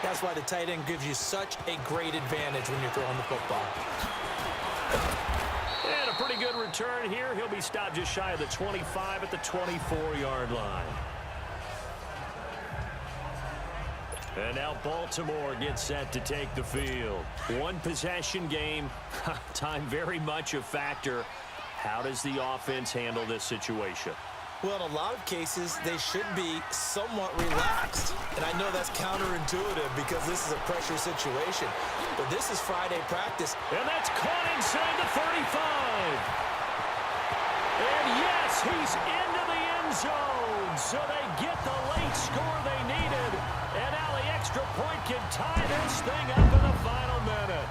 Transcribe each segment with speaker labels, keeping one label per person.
Speaker 1: That's why the tight end gives you such a great advantage when you're throwing the football.
Speaker 2: And a pretty good return here. He'll be stopped just shy of the 25 at the 24-yard line. And now Baltimore gets set to take the field. One possession game. Time very much a factor. How does the offense handle this situation?
Speaker 1: Well, in a lot of cases, they should be somewhat relaxed. And I know that's counterintuitive because this is a pressure situation. But this is Friday practice.
Speaker 2: And that's caught inside the 35. And yes, he's into the end zone. So they get the late score they needed. And now the extra point can tie this thing up in the final minute.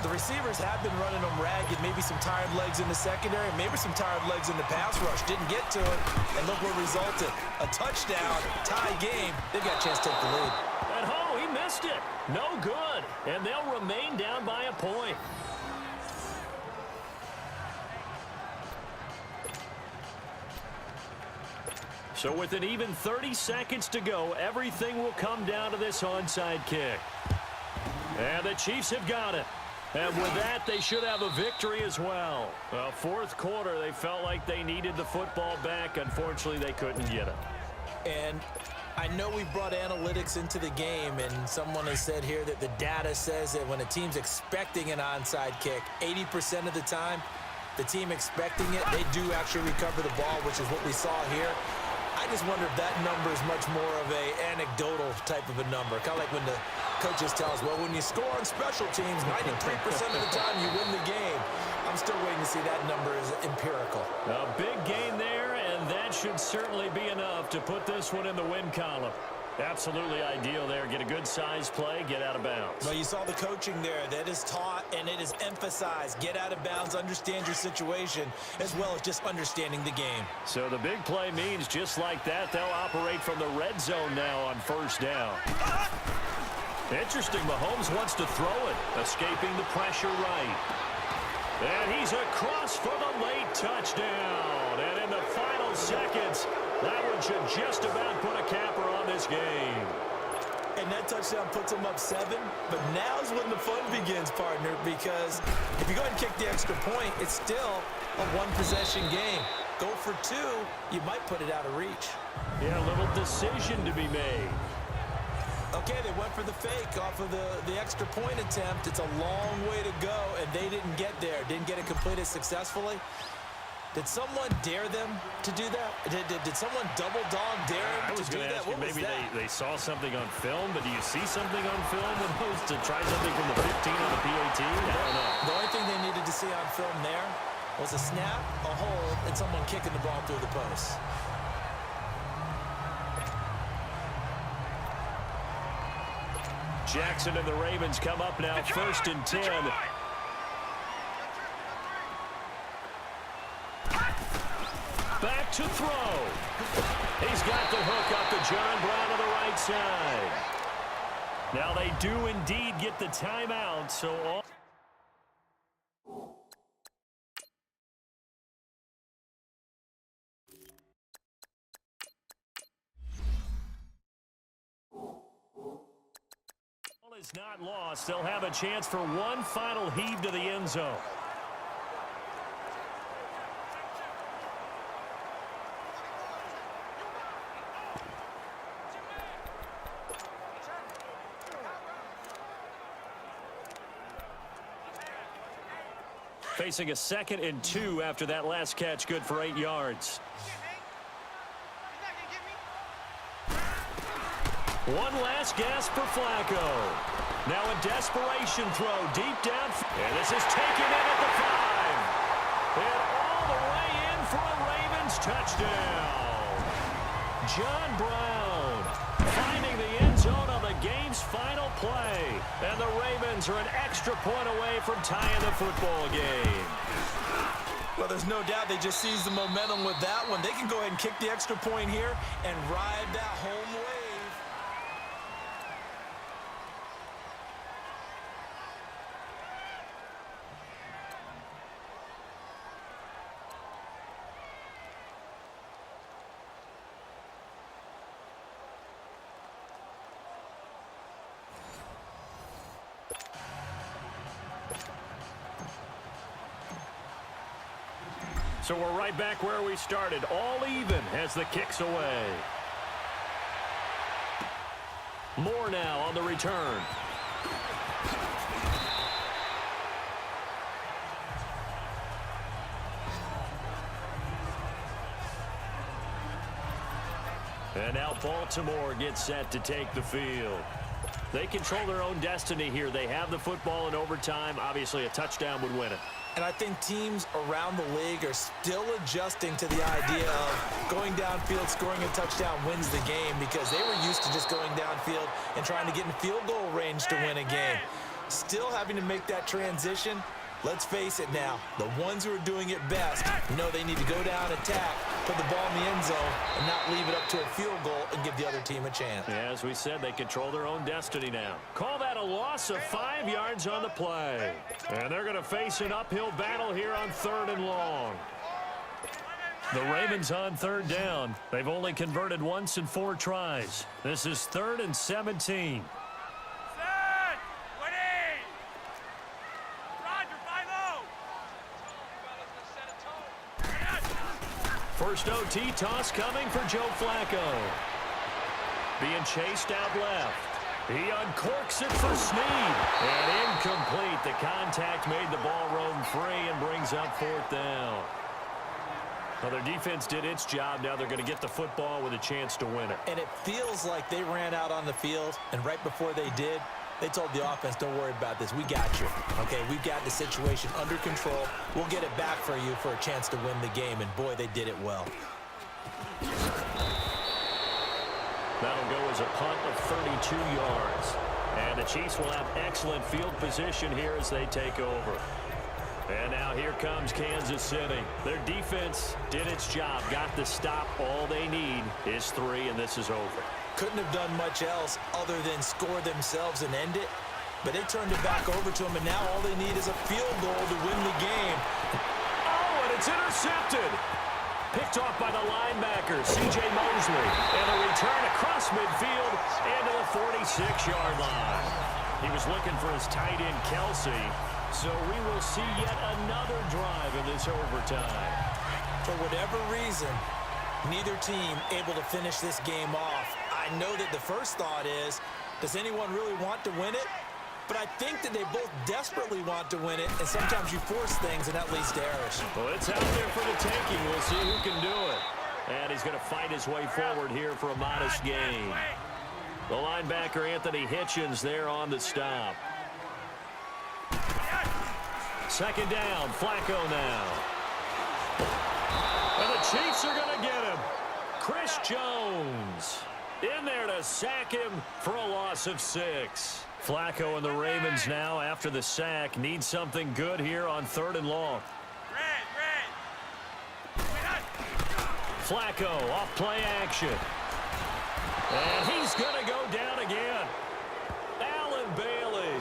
Speaker 1: The receivers have been running them ragged. Maybe some tired legs in the secondary, maybe some tired legs in the pass rush. Didn't get to it, and look what resulted. A touchdown, tie game. They've got a chance to take the lead.
Speaker 2: And oh, he missed it. No good. And they'll remain down by a point. So with an even 30 seconds to go, everything will come down to this onside kick. And the Chiefs have got it. And with that, they should have a victory as well. Fourth quarter, they felt like they needed the football back. Unfortunately, they couldn't get it.
Speaker 1: And I know we brought analytics into the game, and someone has said here that the data says that when a team's expecting an onside kick, 80% of the time, the team expecting it, they do actually recover the ball, which is what we saw here. I just wonder if that number is much more of a anecdotal type of a number. Kind of like when the coaches tell us, well, when you score on special teams, 93% of the time you win the game. I'm still waiting to see that number is empirical.
Speaker 2: A big gain there, and that should certainly be enough to put this one in the win column. Absolutely ideal there. Get a good size play, get out of bounds.
Speaker 1: Well, you saw the coaching there. That is taught and it is emphasized. Get out of bounds, understand your situation, as well as just understanding the game.
Speaker 2: So the big play means just like that, they'll operate from the red zone now on first down. Interesting, Mahomes wants to throw it, escaping the pressure right. And he's across for the late touchdown. And in the final seconds, that one should just about put a capper on this game.
Speaker 1: And that touchdown puts them up 7. But now's when the fun begins, partner, because if you go ahead and kick the extra point, it's still a one-possession game. Go for 2, you might put it out of reach.
Speaker 2: Yeah, a little decision to be made.
Speaker 1: Okay, they went for the fake off of the extra point attempt. It's a long way to go, and they didn't get there. Didn't get it completed successfully. Did someone dare them to do that? Did someone double dog dare them to do that?
Speaker 2: What was that? Maybe they saw something on film, but do you see something on film with those to try something from the 15 on the PAT? I don't know.
Speaker 1: The only thing they needed to see on film there was a snap, a hold, and someone kicking the ball through the post.
Speaker 2: Jackson and the Ravens come up now, 1st and 10. Back to throw. He's got the hook up to John Brown on the right side. Now they do indeed get the timeout, so all is not lost. They'll have a chance for one final heave to the end zone. Facing a 2nd and 2 after that last catch, good for 8 yards. One last gasp for Flacco. Now a desperation throw deep down. And this is taken in at the 5. And all the way in for a Ravens touchdown. John Brown finding the end zone on the game's final play. And the Ravens are an extra point away from tying the football game.
Speaker 1: Well, there's no doubt they just seized the momentum with that one. They can go ahead and kick the extra point here and ride that home wave.
Speaker 2: So we're right back where we started, all even as the kick's away. More now on the return. And now Baltimore gets set to take the field. They control their own destiny here. They have the football in overtime. Obviously, a touchdown would win it.
Speaker 1: And I think teams around the league are still adjusting to the idea of going downfield, scoring a touchdown wins the game, because they were used to just going downfield and trying to get in field goal range to win a game. Still having to make that transition. Let's face it now, the ones who are doing it best know they need to go down, attack, put the ball in the end zone, and not leave it up to a field goal and give the other team a chance.
Speaker 2: Yeah, as we said, they control their own destiny now. Call that a loss of 5 yards on the play. And they're going to face an uphill battle here on 3rd and long. The Ravens on 3rd down. They've only converted once in 4 tries. This is 3rd and 17. First OT toss coming for Joe Flacco. Being chased out left. He uncorks it for Snead. And incomplete. The contact made the ball roam free and brings up 4th down. Well, their defense did its job. Now they're going to get the football with a chance to win it.
Speaker 1: And it feels like they ran out on the field, and right before they did, they told the offense, don't worry about this. We got you. Okay, we've got the situation under control. We'll get it back for you for a chance to win the game. And, boy, they did it well.
Speaker 2: That'll go as a punt of 32 yards. And the Chiefs will have excellent field position here as they take over. And now here comes Kansas City. Their defense did its job, got the stop. All they need is 3, and this is over.
Speaker 1: Couldn't have done much else other than score themselves and end it. But they turned it back over to them, and now all they need is a field goal to win the game.
Speaker 2: Oh, and it's intercepted. Picked off by the linebacker, C.J. Mosley. And a return across midfield into the 46-yard line. He was looking for his tight end, Kelsey. So we will see yet another drive in this overtime.
Speaker 1: For whatever reason, neither team able to finish this game off. I know that the first thought is, does anyone really want to win it? But I think that they both desperately want to win it, and sometimes you force things, and that leads to errors.
Speaker 2: Well, it's out there for the taking. We'll see who can do it. And he's going to fight his way forward here for a modest gain. The linebacker, Anthony Hitchens, there on the stop. 2nd down, Flacco now. And the Chiefs are going to get him. Chris Jones in there to sack him for a loss of 6. Flacco and the Ravens now, after the sack, need something good here on 3rd and long. Flacco off play action. And he's going to go down again. Allen Bailey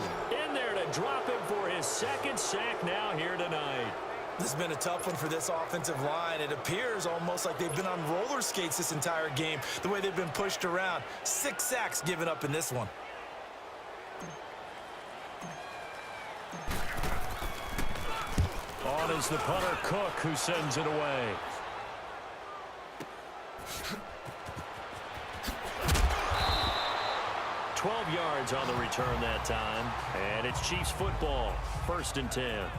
Speaker 2: in there to drop him for his 2nd sack now here tonight.
Speaker 1: This has been a tough one for this offensive line. It appears almost like they've been on roller skates this entire game, the way they've been pushed around. 6 sacks given up in this one.
Speaker 2: On is the punter, Cook, who sends it away. $12 yards on the return that time. And it's Chiefs football. 1st and 10.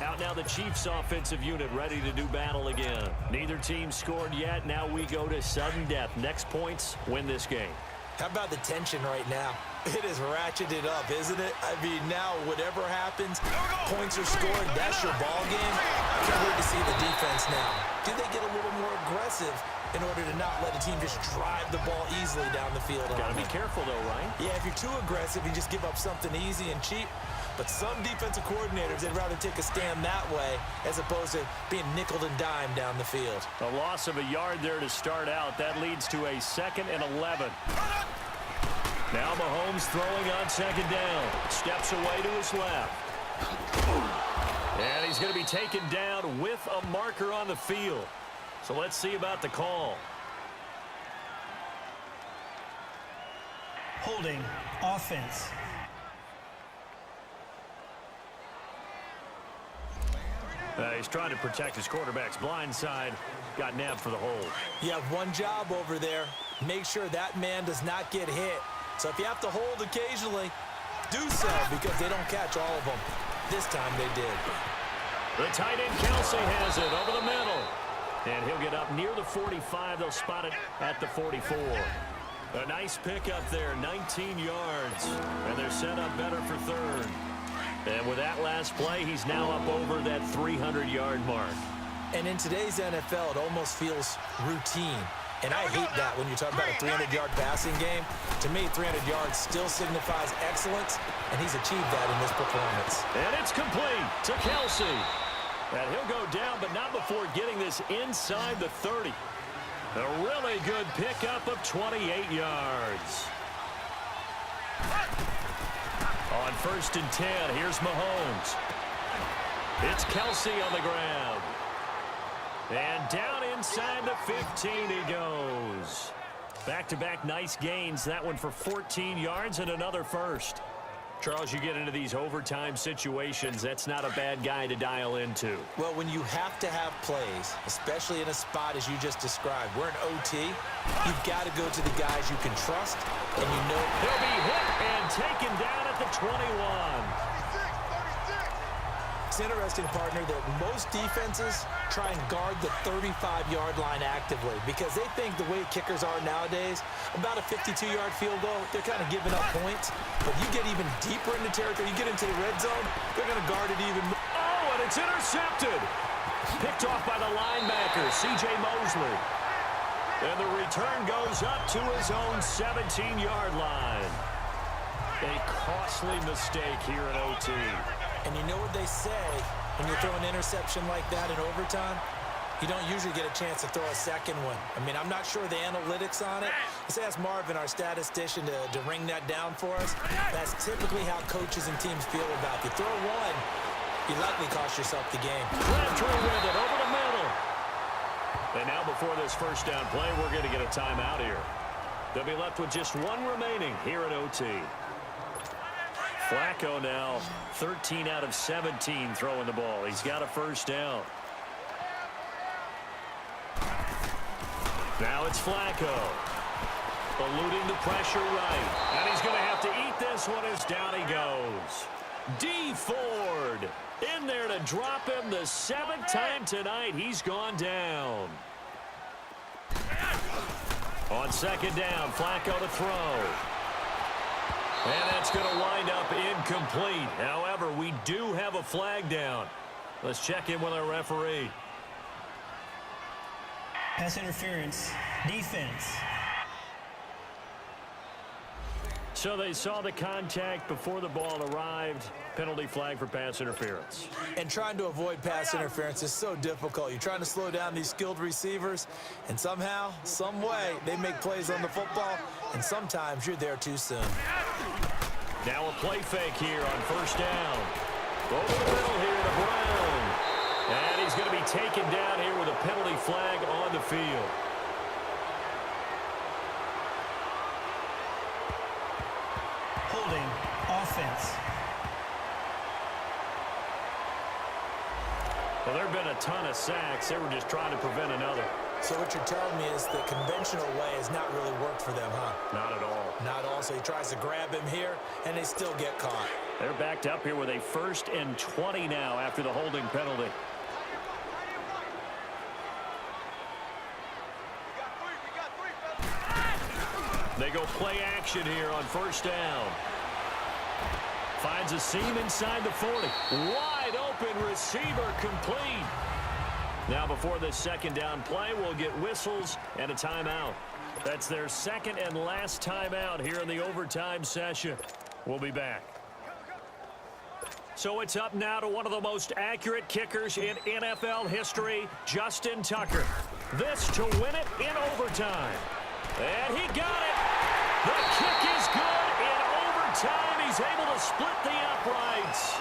Speaker 2: Out now the Chiefs offensive unit ready to do battle again. Neither team scored yet. Now we go to sudden death. Next points win this game.
Speaker 1: How about the tension right now? It is ratcheted up, isn't it? I mean, now whatever happens, points are scored, that's your ball game. I can't wait to see the defense now. Do they get a little more aggressive in order to not let a team just drive the ball easily down the field?
Speaker 2: Got to be careful, though, right?
Speaker 1: Yeah, if you're too aggressive, you just give up something easy and cheap. But some defensive coordinators, they'd rather take a stand that way as opposed to being nickeled and dimed down the field.
Speaker 2: A loss of a yard there to start out. That leads to a 2nd and 11. Now Mahomes throwing on 2nd down. Steps away to his left. And he's going to be taken down with a marker on the field. So let's see about the call.
Speaker 3: Holding offense.
Speaker 2: He's trying to protect his quarterback's blind side. Got nabbed for the hold.
Speaker 1: You have one job over there. Make sure that man does not get hit. So if you have to hold occasionally, do so, because they don't catch all of them. This time they did.
Speaker 2: The tight end Kelsey has it over the middle. And he'll get up near the 45. They'll spot it at the 44. A nice pickup there, 19 yards. And they're set up better for third. And with that last play, he's now up over that 300-yard mark.
Speaker 1: And in today's NFL, it almost feels routine. And I hate that when you talk about a 300-yard passing game. To me, 300 yards still signifies excellence, and he's achieved that in this performance.
Speaker 2: And it's complete to Kelsey. And he'll go down, but not before getting this inside the 30. A really good pickup of 28 yards. On 1st and 10, here's Mahomes. It's Kelsey on the ground. And down inside the 15 he goes. Back-to-back nice gains. That one for 14 yards and another first. Charles, you get into these overtime situations, that's not a bad guy to dial into.
Speaker 1: Well, when you have to have plays, especially in a spot as you just described, we're in OT, you've got to go to the guys you can trust, and you know
Speaker 2: he'll be hit and taken down at the 21.
Speaker 1: It's interesting, partner, that most defenses try and guard the 35-yard line actively because they think the way kickers are nowadays, about a 52-yard field goal, they're kind of giving up points. But you get even deeper into territory, you get into the red zone, they're going to guard it even more.
Speaker 2: Oh, and it's intercepted. Picked off by the linebacker, C.J. Mosley. And the return goes up to his own 17-yard line. A costly mistake here in OT.
Speaker 1: And you know what they say, when you throw an interception like that in overtime, you don't usually get a chance to throw a second one. I mean, I'm not sure the analytics on it. Let's ask Marvin, our statistician, to ring that down for us. That's typically how coaches and teams feel about it. You throw one, you likely cost yourself the game.
Speaker 2: Crabtree with it over the middle. And now before this first down play, we're going to get a timeout here. They'll be left with just one remaining here at OT. Flacco now 13 out of 17 throwing the ball. He's got a first down. Now it's Flacco. Eluding the pressure right. And he's going to have to eat this one as down he goes. D. Ford in there to drop him the 7th time tonight. He's gone down. On 2nd down, Flacco to throw. And that's going to wind up incomplete. However, we do have a flag down. Let's check in with our referee.
Speaker 3: Pass interference. Defense.
Speaker 2: So they saw the contact before the ball arrived. Penalty flag for pass interference.
Speaker 1: And trying to avoid pass interference is so difficult. You're trying to slow down these skilled receivers, and somehow, some way, they make plays on the football, and sometimes you're there too soon.
Speaker 2: Now a play fake here on 1st down. Over the middle here to Brown. And he's going to be taken down here with a penalty flag on the field.
Speaker 3: Holding. Offense.
Speaker 2: Well, there have been a ton of sacks. They were just trying to prevent another.
Speaker 1: So what you're telling me is the conventional way has not really worked for them, huh?
Speaker 2: Not at all.
Speaker 1: Not all. So he tries to grab him here, and they still get caught.
Speaker 2: They're backed up here with a 1st and 20 now after the holding penalty. They go play action here on 1st down. Finds a seam inside the 40. Wide open receiver complete. Now before this 2nd down play, we'll get whistles and a timeout. That's their 2nd and last timeout here in the overtime session. We'll be back. So it's up now to one of the most accurate kickers in NFL history, Justin Tucker. This to win it in overtime. And he got it. The kick is good in overtime. He's able to split the uprights.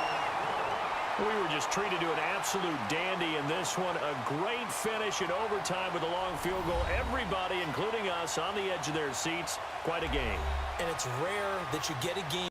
Speaker 2: We were just treated to an absolute dandy in this one. A great finish in overtime with a long field goal. Everybody, including us, on the edge of their seats. Quite a game.
Speaker 1: And it's rare that you get a game